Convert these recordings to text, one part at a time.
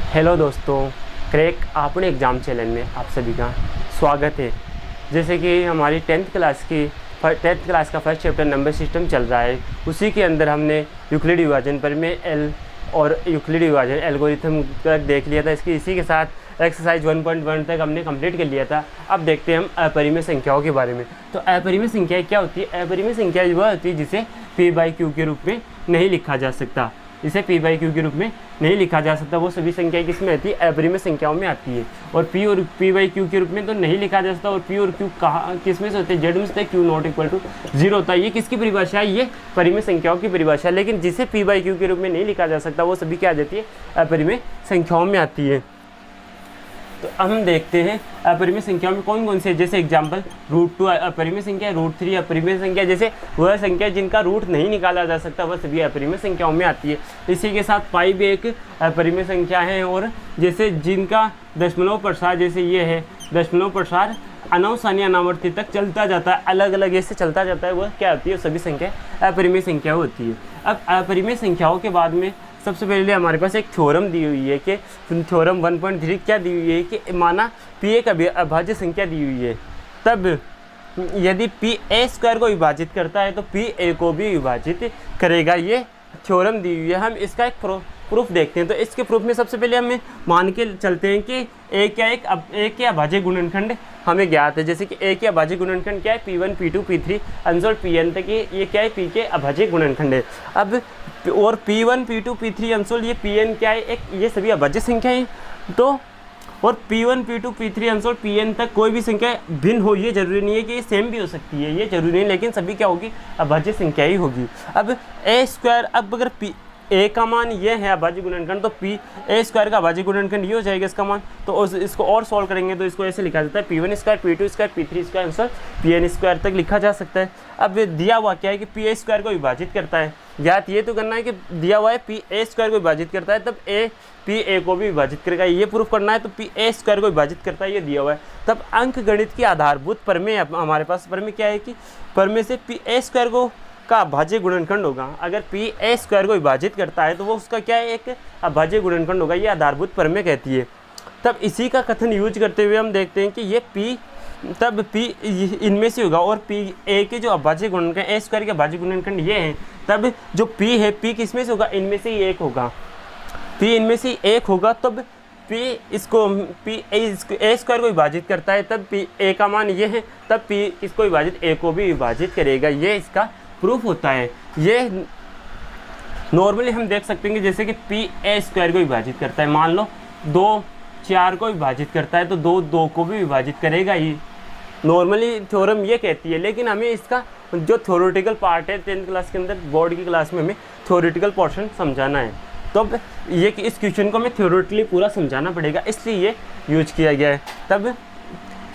Hello दोस्तों, crack अपने exam channel में आप सभी का स्वागत है। जैसे कि हमारी टेंथ क्लास का फर्स्ट चैप्टर नंबर सिस्टम चल रहा है, उसी के अंदर हमने यूक्लिड विभाजन पर में एल और यूक्लिड विभाजन एल्गोरिथम तक देख लिया था। इसी के साथ एक्सरसाइज 1.1 तक हमने कंप्लीट कर लिया था। अब देखते हैं हम अपरिमेय संख्याओं के बारे में। तो अपरिमेय संख्याएँ क्या होती है? अपरिमेय संख्या वह होती है जिसे p/q के रूप में नहीं लिखा जा सकता। इसे p/q के रूप में नहीं लिखा जा सकता। वो सभी संख्याएं किस में आती है? अपरिमेय संख्याओं में आती है। और p और p/q के रूप में तो नहीं लिखा जा सकता। और p और q कहाँ किस में से होते हैं? z में से q नॉट इक्वल टू 0 होता है। ये किसकी परिभाषा है? ये परिमेय संख्याओं की परिभाषा। लेकिन जिसे p/q के रूप में नहीं लिखा जा सकता वो सभी क्या आ जाती है? अपरिमेय संख्याओं में आती है। तो हम देखते हैं अपरिमेय संख्याओं में कौन कौन से, जैसे एग्जांपल √2 अपरिमेय संख्या, √3 अपरिमेय संख्या। जैसे वह संख्या जिनका रूट नहीं निकाला जा सकता वह सभी अपरिमेय संख्याओं में आती है। इसी के साथ पाई भी एक अपरिमेय संख्या है। और जैसे जिनका दशमलव प्रसार, जैसे ये है दशमलव प्रसार अनावसानी अनावर्ती तक चलता जाता है, अलग अलग ऐसे चलता जाता है, वह क्या होती है? सभी संख्या अपरिमेय संख्या होती है। अब अपरिमेय संख्याओं के बाद में सबसे पहले हमारे पास एक थ्योरम दी हुई है कि थ्योरम 1.3 क्या दी हुई है कि माना p एक अभाज्य संख्या दी हुई है, तब यदि p a² को विभाजित करता है तो p a को भी विभाजित करेगा। ये थ्योरम दी हुई है। हम इसका एक प्रूफ देखते हैं। तो इसके प्रूफ में सबसे पहले हमें मान के चलते हैं कि a के अभाज्य गुणनखंड हमें ज्ञात है। जैसे कि a के अभाज्य गुणनखंड क्या है? p1 p2 p3 अंश pn तक ये क्या है? p के अभाज्य गुणनखंड है। अब और p1 p2 p3 अंश ये pn क्या है? ये सभी अभाज्य संख्या है। तो और p1 p2 p3 अंश pn तक कोई भी संख्या भिन्न हो, ये जरूरी नहीं है कि ये सेम भी हो सकती है, ये जरूरी नहीं, लेकिन सभी क्या होगी? अभाज्य संख्या ही होगी। अब a², अब अगर a का मान ये है अभाज्य गुणनखंड, तो a² का अभाज्य गुणनखंड ये हो जाएगा इसका मान। तो इसको और सॉल्व करेंगे तो इसको ऐसे लिखा जाता है p1² p2² p3² answer pn² तक लिखा जा सकता है। अब दिया हुआ क्या है कि p² को विभाजित करता है। ज्ञात ये तो करना है कि दिया हुआ है p(a²) को विभाजित करता है, तब p(a) को भी विभाजित करेगा। ये प्रूफ करना है तो p(a²) को विभाजित करता है, ये दिया हुआ है। तब अंक गणित की आधारभूत प्रमेय हमारे पास प्रमेय क्या है कि प्रमेय से p(a²) को का अभाज्य गुणनखंड होगा। अगर p(a² को विभाजित करता है तो वो उसका क्या है? एक अभाज्य गुणनखंड होगा। ये आधारभूत प्रमेय कहती है। तब इसी का कथन यूज करते हुए हम देखते हैं कि ये p इनमें से होगा। और p(a) के जो अभाज्य गुणनखंड a² के अभाज्य गुणनखंड ये हैं, तब जो p है p किस में से होगा? इनमें से ही एक होगा। p इनमें से एक होगा, तब a² को विभाजित करता है, तब a का मान ये है, तब p इसको विभाजित a को भी विभाजित करेगा। ये इसका प्रूफ होता है। ये नॉर्मली हम देख सकते हैं कि जैसे कि p(a²) को विभाजित करता है, मान लो 2 4 को विभाजित करता है तो 2 2 को भी विभाजित करेगा ही। नॉर्मली थ्योरम ये कहती है, लेकिन हमें इसका जो थ्योरेटिकल पार्ट है 10th क्लास के अंदर, बोर्ड की क्लास में हमें थ्योरेटिकल पोर्शन समझाना है, तो ये कि इस क्वेश्चन को हमें थ्योरेटिकली पूरा समझाना पड़ेगा, इसलिए ये यूज किया गया है। तब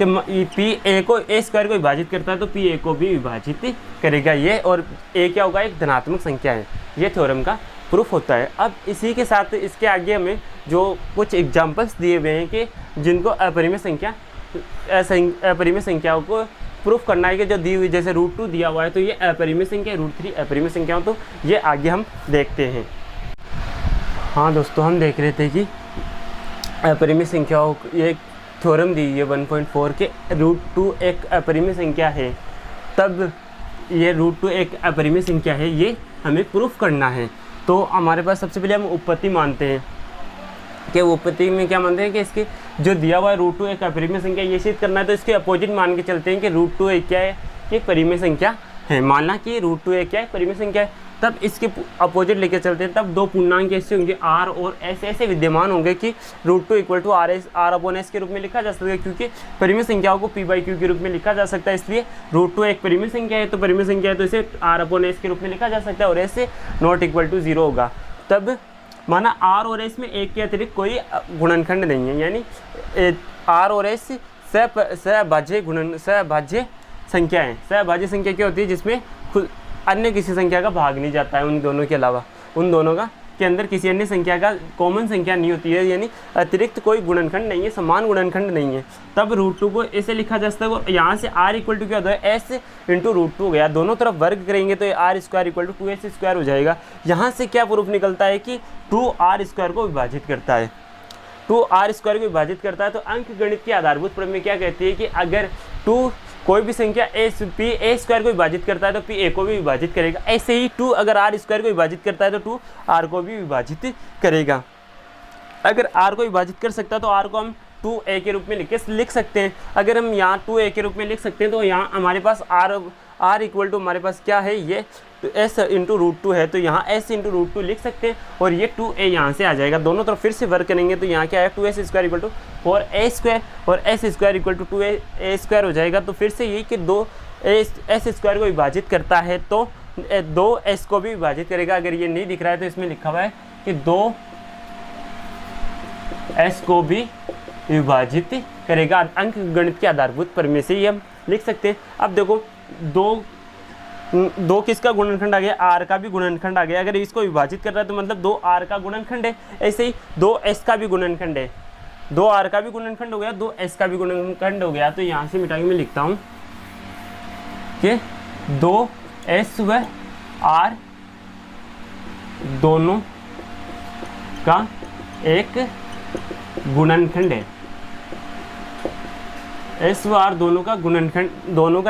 कि p(a) को a² को विभाजित करता है तो p(a) को भी विभाजित करेगा ये। और a क्या होगा? एक धनात्मक संख्या है। ये थ्योरम का प्रूफ होता है। अब इसी के साथ इसके आगे हमें जो कुछ एग्जांपल्स दिए हुए हैं कि जिनको अपरिमेय संख्याओं को प्रूफ करना है कि जो दी हुई, जैसे √2 दिया हुआ है तो ये अपरिमेय संख्या, √3 अपरिमेय संख्या, तो ये आगे हम देखते हैं। हाँ दोस्तों, हम देख रहे थे कि अपरिमेय संख्याओं ये थ्योरम दी है 1.4 के √2 एक अपरिमेय संख्या है, तब ये √2 एक अपरिमेय संख्या है, ये हमें प्रूफ करना है। तो हमारे पास सबसे पहले हम उत्पत्ति मानते हैं कि उत्पत्ति में क्या मानते हैं कि इसके जो दिया हुआ है √2 एक अपरिमेय संख्या, ये सिद्ध करना है तो इसके अपोजिट मान के चलते हैं कि √2 एक क्या है? कि परिमेय संख्या है। मानना कि √2 एक क्या है? परिमेय संख्या है। तब इसके अपोजिट लेके चलते हैं, तब दो पूर्णांक ऐसे होंगे r और s ऐसे विद्यमान होंगे कि √2 इक्वल टू r/s के रूप में लिखा जा सकता है, क्योंकि परिमेय संख्याओं को p/q के रूप में लिखा जा सकता है। इसलिए √2 एक परिमेय संख्या है, तो परिमेय संख्या है तो इसे r/s के रूप में लिखा जा सकता है और s नॉट इक्वल टू 0 होगा। तब माना r और s में एक के अतिरिक्त कोई गुणनखंड नहीं है, यानी r और s सहभाज्य संख्या है। सहभाज्य संख्या क्या होती है? जिसमें अन्य किसी संख्या का भाग नहीं जाता है, उन दोनों के अलावा, उन दोनों का के अंदर किसी अन्य संख्या का कॉमन संख्या नहीं होती है, यानी अतिरिक्त कोई गुणनखंड नहीं है, समान गुणनखंड नहीं है। तब √2 को ऐसे लिखा जा सकता है। और यहाँ से r इक्वल टू क्या होता है? s इंटू √2 हो गया। दोनों तरफ वर्ग करेंगे तो r² इक्वल टू 2s² हो जाएगा। यहाँ से क्या प्रूफ निकलता है कि 2r² को विभाजित करता है। 2 आर स्क्वायर को विभाजित करता है तो अंक गणित की आधारभूत प्रमेय क्या कहती है कि अगर 2 कोई भी संख्या पी ए स्क्वायर को विभाजित करता है तो पी ए को भी विभाजित करेगा। ऐसे ही 2 अगर आर स्क्वायर को विभाजित करता है तो 2 आर को भी विभाजित करेगा। अगर आर को विभाजित कर सकता है तो आर को हम 2a के रूप में लिख सकते हैं। अगर हम यहाँ 2a के रूप में लिख सकते हैं तो यहाँ हमारे पास r इक्वल टू हमारे पास क्या है, ये तो s इंटू √2 है, तो यहाँ s इंटू √2 लिख सकते हैं और ये 2a यहाँ से आ जाएगा। दोनों तरफ फिर से वर्क करेंगे तो यहाँ क्या है 2s square equal to 4a square और s square equal to 2a square हो जाएगा। तो फिर से यही कि 2s स्क्वायर को विभाजित करता है तो 2s को भी विभाजित करेगा। अगर ये नहीं दिख रहा है तो इसमें लिखा हुआ है कि 2s को भी विभाजित करेगा। अंक गणित के आधारभूत प्रमेय से ही हम लिख सकते हैं। अब देखो दो किसका गुणनखंड आ गया, आर का भी गुणनखंड आ गया। अगर इसको विभाजित कर रहा है तो मतलब 2 आर का गुणनखंड है। ऐसे ही 2 एस का भी गुणनखंड है, 2 आर का भी गुणनखंड हो गया, 2 एस का भी गुणनखंड हो गया। तो यहाँ से मिटा के मैं लिखता हूँ कि 2 एस व आर दोनों का एक गुणनखंड है। एस व आर दोनों का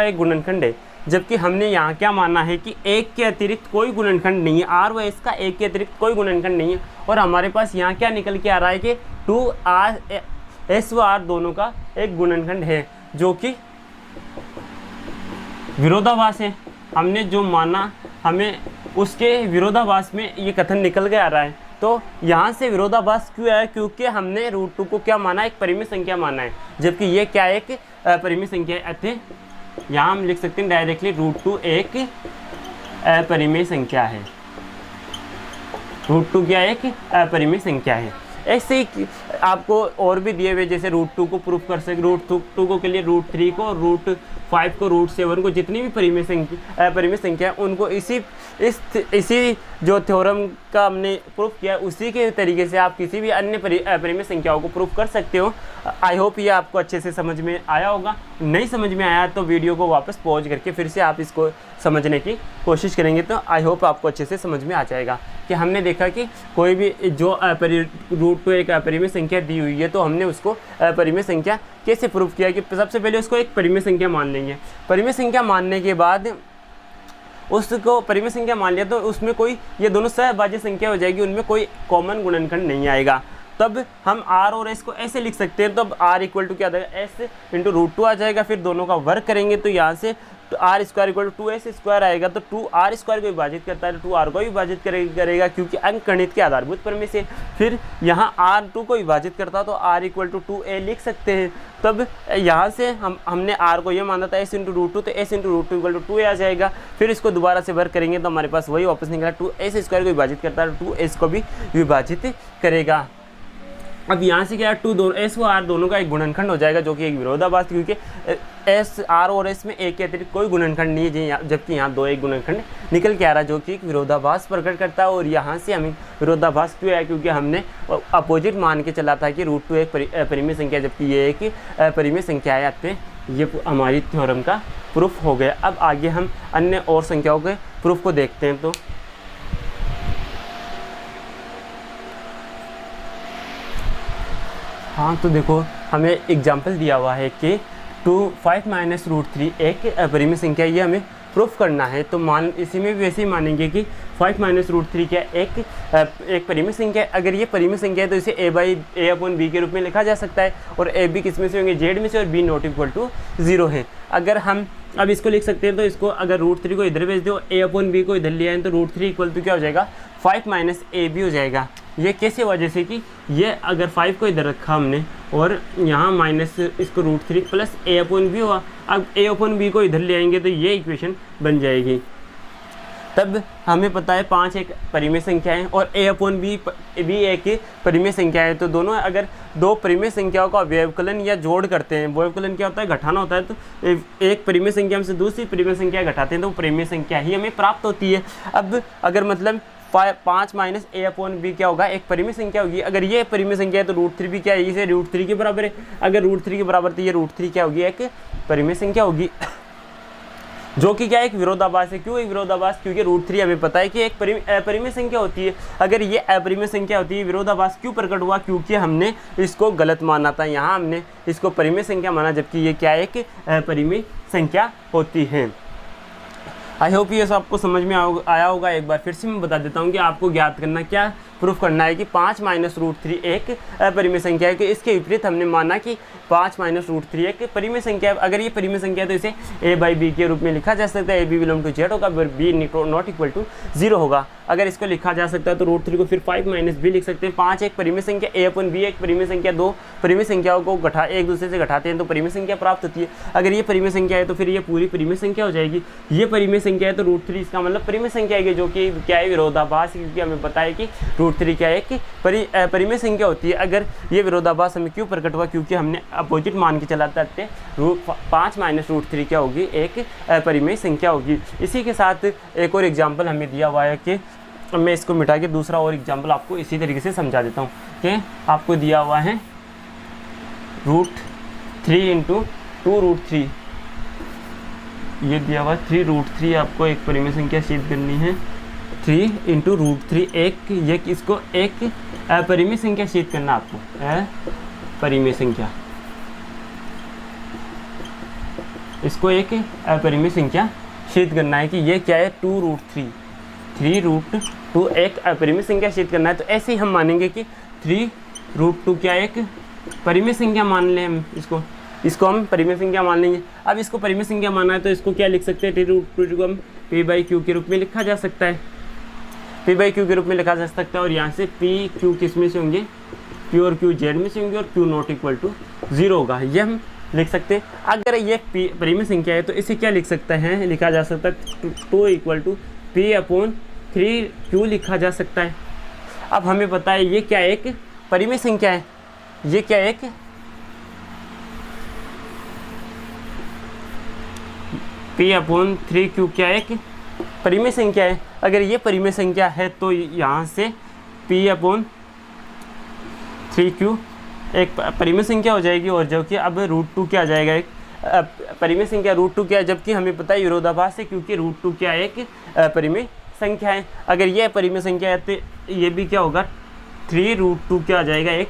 एक गुणनखंड है। जबकि हमने यहाँ क्या माना है कि एक के अतिरिक्त कोई गुणनखंड नहीं है, आर व एस का एक के अतिरिक्त कोई गुणनखंड नहीं है। और हमारे पास यहाँ क्या निकल के आ रहा है कि 2 आर एस व आर दोनों का एक गुणनखंड है, जो कि विरोधाभास है। हमने जो माना हमें उसके विरोधाभास में ये कथन निकल के आ रहा है। तो यहाँ से विरोधाभास क्यों आया, क्योंकि हमने √2 को क्या माना, एक परिमेय संख्या माना है, जबकि ये क्या एक परिमेय संख्या है। अतः यहाँ हम लिख सकते हैं डायरेक्टली √2 एक अपरिमेय संख्या है। √2 क्या एक अपरिमेय संख्या है। ऐसे ही आपको और भी दिए हुए, जैसे √2 को प्रूफ कर सकते, √2 को के लिए √3 को, √5 को, √7 को, जितनी भी अपरिमेय संख्या है उनको इसी जो थ्योरम का हमने प्रूफ किया उसी के तरीके से आप किसी भी अन्य अपरिमेय संख्याओं को प्रूफ कर सकते हो। आई होप ये आपको अच्छे से समझ में आया होगा। नहीं समझ में आया तो वीडियो को वापस पॉज करके फिर से आप इसको समझने की कोशिश करेंगे तो आई होप आपको अच्छे से समझ में आ जाएगा कि हमने देखा कि कोई भी जो √2 एक अपरिमेय संख्या दी हुई है तो हमने उसको अपरिमेय संख्या कैसे प्रूफ किया कि सबसे पहले उसको एक परिमेय संख्या मान लेंगे। परिमेय संख्या मानने के बाद उसको परिमेय संख्या मान लिया तो उसमें कोई, ये दोनों सहभाज्य संख्या हो जाएगी, उनमें कोई कॉमन गुणनखंड नहीं आएगा। तब हम r और s को ऐसे लिख सकते हैं। तब r इक्वल टू क्या आ जाएगा, s इंटू √2 आ जाएगा। फिर दोनों का वर्क करेंगे तो यहाँ से तो r square equal to 2s square आएगा। तो 2r स्क्वायर को विभाजित करता है तो 2r को विभाजित करेगा क्योंकि अंक गणित के आधारभूत प्रमेय से। फिर यहाँ r2 को विभाजित करता तो r इक्वल टू 2a लिख सकते हैं। तब यहाँ से हमने r को ये माना था s इंटू √2, तो s into √2 equal to 2a आ जाएगा। फिर इसको दोबारा से वर्क करेंगे तो हमारे पास वही वापस निकला, 2s स्क्वायर को विभाजित करता है तो 2s को भी विभाजित करेगा। अब यहाँ से क्या है, 2 दोनों s व r दोनों का एक गुणनखंड हो जाएगा, जो कि एक विरोधाभास, क्योंकि s r और s में एक के अतिरिक्त कोई गुणनखंड नहीं है, जबकि यहाँ 2 एक गुणनखंड निकल के आ रहा है, जो कि एक विरोधाभास प्रकट करता है। और यहाँ से हमें विरोधाभास क्यों है, क्योंकि हमने अपोजिट मान के चला था कि √2 एक परिमेय संख्या जबकि ये एक परिमेय संख्या है। आते ये हमारी थ्योरम का प्रूफ हो गया। अब आगे हम अन्य और संख्याओं के प्रूफ को देखते हैं। तो हाँ, तो देखो हमें एग्जाम्पल दिया हुआ है कि 5 - √3 एक अपरिमेय संख्या, ये हमें प्रूफ करना है। तो इसी में भी वैसे ही मानेंगे कि 5 - √3 क्या एक परिमेय संख्या है। अगर ये परिमेय संख्या है तो इसे a/b के रूप में लिखा जा सकता है। और a b किस में से होंगे, z में से, और b नॉट इक्वल टू 0 है। अगर हम अब इसको लिख सकते हैं तो इसको अगर √3 को इधर भेज दो, a/b को इधर लिया है तो √3 इक्वल टू क्या हो जाएगा, 5 - ab हो जाएगा। ये कैसे हुआ, जैसे कि ये अगर 5 को इधर रखा हमने और यहाँ माइनस इसको √3 प्लस a/b हुआ। अब a/b को इधर ले आएंगे तो ये इक्वेशन बन जाएगी। तब हमें पता है 5 एक परिमेय संख्या है और a/b भी एक परिमेय संख्या है। तो दोनों, अगर दो परिमेय संख्याओं का व्यवकलन या जोड़ करते हैं, व्यवकलन क्या होता है, घटाना होता है, तो एक परिमेय संख्या से दूसरी परिमेय संख्या घटाते हैं तो परिमेय संख्या ही हमें प्राप्त होती है। अब अगर मतलब 5 - a/b क्या होगा, एक परिमेय संख्या होगी। अगर ये परिमेय संख्या है तो √3 भी क्या है, इसे √3 के बराबर है। अगर √3 के बराबर तो ये √3 क्या होगी, एक परिमेय संख्या होगी। जो कि क्या एक विरोधाभास है। क्यों एक विरोधाभास? क्योंकि √3 हमें पता है कि एक अपरिमेय संख्या होती है। अगर ये अपरिमेय संख्या होती है, विरोधाभास क्यों प्रकट हुआ? क्योंकि हमने इसको गलत माना था। यहाँ हमने इसको परिमेय संख्या माना, जबकि ये क्या एक अपरिमेय संख्या होती है। आई होप ये सब आपको समझ में आया होगा। एक बार फिर से मैं बता देता हूँ कि आपको ज्ञात करना क्या प्रूफ करना है कि 5 - √3 एक अपरिमेय संख्या है। कि इसके विपरीत हमने माना कि 5 - √3 एक परिमेय संख्या है। अगर ये परिमेय संख्या है तो इसे a/b के रूप में लिखा जा सकता है। a b belong to z होगा, b नॉट इक्वल टू 0 होगा। अगर इसको लिखा जा सकता है तो √3 को फिर 5 - b लिख सकते हैं। 5 एक परिमेय संख्या, a/b एक परिमेय संख्या, दो परिमेय संख्याओं को एक दूसरे से घटाते हैं तो परिमेय संख्या प्राप्त होती है। अगर ये परिमेय संख्या है तो फिर ये पूरी परिमेय संख्या हो जाएगी। ये परिमेय संख्या है तो √3 इसका मतलब परिमेय संख्या है, जो कि क्या है विरोधाभास, क्योंकि हमें पता है कि √3 क्या है कि परिमेय संख्या होती है। अगर ये विरोधाभास हमें क्यों प्रकट हुआ? क्योंकि हमने अपोजिट मान के चलाते थे। 5 - √3 क्या होगी? एक परिमेय संख्या होगी। इसी के साथ एक और एग्जाम्पल हमें दिया हुआ है कि मैं इसको मिटा के दूसरा और एग्जाम्पल आपको इसी तरीके से समझा देता हूँ कि आपको दिया हुआ है √3 × 2√3, ये दिया हुआ 3√3 आपको एक परिमेय संख्या सिद्ध करनी है। 3 × √3 ये इसको एक अपरिमेय संख्या सिद्ध करना आपको, अपरिमेय संख्या, इसको एक अपरिमेय संख्या सिद्ध करना है कि ये क्या है 2√3, 3√2 एक अपरिमेय संख्या सिद्ध करना है। तो ऐसे ही हम मानेंगे कि 3√2 क्या एक परिमेय संख्या मान लें हम इसको हम परिमेय संख्या मान लेंगे। अब इसको परिमेय संख्या माना है तो इसको क्या लिख सकते हैं? 3√2 को हम p/q के रूप में लिखा जा सकता है, p/q के रूप में लिखा जा सकता है। और यहाँ से p q किस में से होंगे? p और q z में से होंगे और q नॉट इक्वल टू 0 होगा, ये हम लिख सकते हैं। अगर ये परिमेय संख्या है तो इसे क्या लिख सकते हैं? लिखा जा सकता है 2 = p/3q लिखा जा सकता है। अब हमें पता है ये क्या एक परिमेय संख्या है, ये क्या एक p/3q क्या एक परिमेय संख्या है। अगर ये परिमेय संख्या है तो यहाँ से p/3q एक परिमेय संख्या हो जाएगी। और जो कि अब √2 क्या आ जाएगा? एक परिमेय संख्या √2 क्या है? जबकि हमें पता है विरोधाभास है, क्योंकि √2 क्या है एक परिमेय संख्या है। अगर ये परिमेय संख्या है तो ये भी क्या होगा? 3√2 क्या आ जाएगा? एक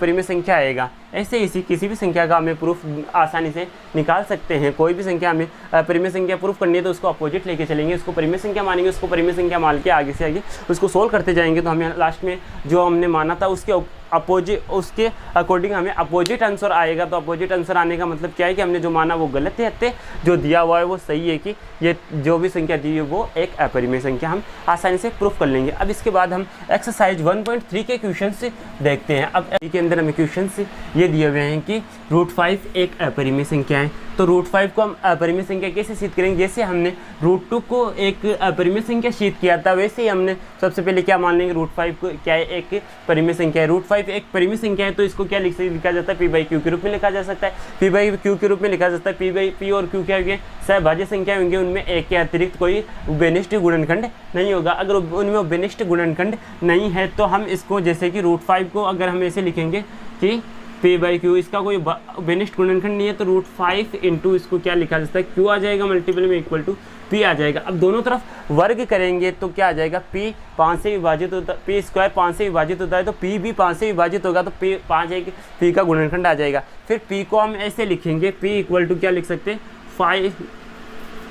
परिमेय संख्या आएगा। ऐसे इसी किसी भी संख्या का हमें प्रूफ आसानी से निकाल सकते हैं। कोई भी संख्या हमें परिमेय संख्या प्रूफ करनी है तो उसको अपोजिट लेके चलेंगे, उसको परिमेय संख्या मानेंगे, उसको परिमेय संख्या मान के आगे से आगे उसको सोल्व करते जाएंगे। तो हमें लास्ट में जो हमने माना था उसके उसके अकॉर्डिंग हमें अपोजिट आंसर आएगा। तो अपोजिट आंसर आने का मतलब क्या है कि हमने जो माना वो गलत है, जो दिया हुआ है वो सही है, कि ये जो भी संख्या दी है वो एक अपरिमेय संख्या हम आसानी से प्रूफ कर लेंगे। अब इसके बाद हम एक्सरसाइज 1.3 के क्वेश्चंस देखते हैं। अब के अंदर हमें क्वेश्चंस ये दिए हुए हैं कि √5 एक अपरिमेय संख्या है। तो √5 को हम अपरिमेय संख्या कैसे सिद्ध करेंगे? जैसे हमने √2 को एक अपरिमेय संख्या सिद्ध किया था, वैसे ही हमने सबसे पहले क्या मान लेंगे? √5 को क्या है? एक परिमेय संख्या है। √5 एक परिमेय संख्या है तो इसको क्या लिखा जाता है? p/q के रूप में लिखा जा सकता है। p/q के रूप में लिखा जा सकता है। p और q क्या होंगे? सहभाज्य संख्या होंगे, उनमें एक के अतिरिक्त कोई उभयनिष्ठ गुणनखंड नहीं होगा। अगर उनमें उभयनिष्ठ गुणनखंड नहीं है तो हम इसको जैसे कि √5 को अगर हम ऐसे लिखेंगे कि p/q, इसका कोई उभयनिष्ठ गुणनखंड नहीं है तो √5 × इसको क्या लिखा जा सकता है? q आ जाएगा मल्टीपल में इक्वल टू p आ जाएगा। अब दोनों तरफ वर्ग करेंगे तो क्या आ जाएगा? p 5 से विभाजित होता है, p² 5 से विभाजित होता है तो p भी 5 से विभाजित होगा तो p 5 एक p का गुणनखंड आ जाएगा। फिर p को हम ऐसे लिखेंगे, p इक्वल टू क्या लिख सकते हैं? 5,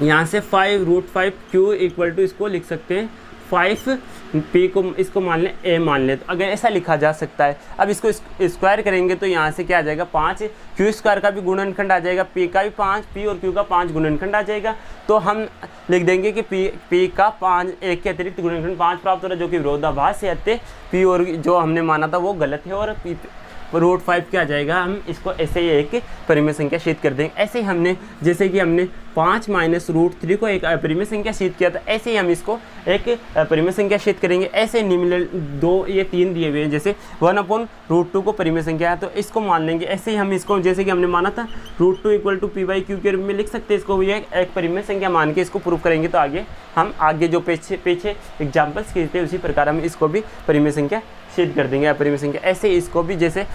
यहाँ से 5 √5 q इक्वल टू इसको लिख सकते हैं 5 p को इसको मान लें a मान लें, तो अगर ऐसा लिखा जा सकता है। अब इसको स्क्वायर करेंगे तो यहाँ से क्या आ जाएगा? 5 q² का भी गुणनखंड आ जाएगा, p का भी 5, p और q का 5 गुणनखंड आ जाएगा। तो हम लिख देंगे कि p का 5 एक के अतिरिक्त गुणनखंड 5 प्राप्त हो रहा है, जो कि विरोधाभास से आते p और जो हमने माना था वो गलत है। और √5 क्या आ जाएगा? हम इसको ऐसे ही एक परिमेय संख्या सिद्ध कर देंगे। ऐसे ही हमने जैसे कि हमने 5 - √3 को एक अपरिमेय संख्या सिद्ध किया था, ऐसे ही हम इसको एक परिमेय संख्या सिद्ध करेंगे। ऐसे निम्नलिखित 2 ये 3 दिए हुए हैं, जैसे 1/√2 को परिमेय संख्या है तो इसको मान लेंगे। ऐसे ही हम इसको जैसे कि हमने माना था √2 = p/q के रूप में लिख सकते हैं, इसको ये एक परिमेय संख्या मान के इसको प्रूव करेंगे। तो आगे जो पीछे एग्जाम्पल्स खींचते हैं उसी प्रकार हम इसको भी परिमेय संख्या सिद्ध कर देंगे अपरिमेय संख्या। ऐसे इसको भी जैसे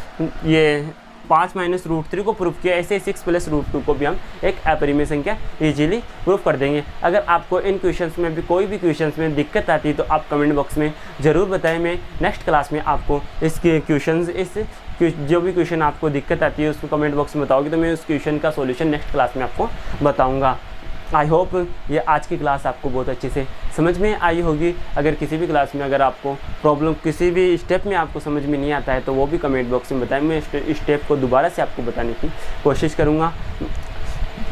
ये 5 माइनस रूट 3 को प्रूफ किया, ऐसे 6 प्लस रूट 2 को भी हम एक अपरिमेय संख्या ईजिली प्रूफ कर देंगे। अगर आपको इन क्वेश्चंस में भी कोई भी क्वेश्चंस में दिक्कत आती है तो आप कमेंट बॉक्स में ज़रूर बताएं। मैं नेक्स्ट क्लास में आपको इसके क्वेश्चंस जो भी क्वेश्चन आपको दिक्कत आती है उसको कमेंट बॉक्स में बताओगे तो मैं उस क्वेश्चन का सॉल्यूशन नेक्स्ट क्लास में आपको बताऊंगा। आई होप ये आज की क्लास आपको बहुत अच्छे से समझ में आई होगी। अगर किसी भी क्लास में अगर आपको प्रॉब्लम किसी भी स्टेप में आपको समझ में नहीं आता है तो वो भी कमेंट बॉक्स में बताएं, मैं इस स्टेप को दोबारा से आपको बताने की कोशिश करूँगा।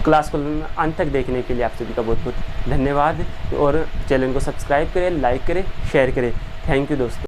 क्लास को अंत तक देखने के लिए आप सभी का बहुत बहुत धन्यवाद और चैनल को सब्सक्राइब करें, लाइक करें, शेयर करें। थैंक यू दोस्तों।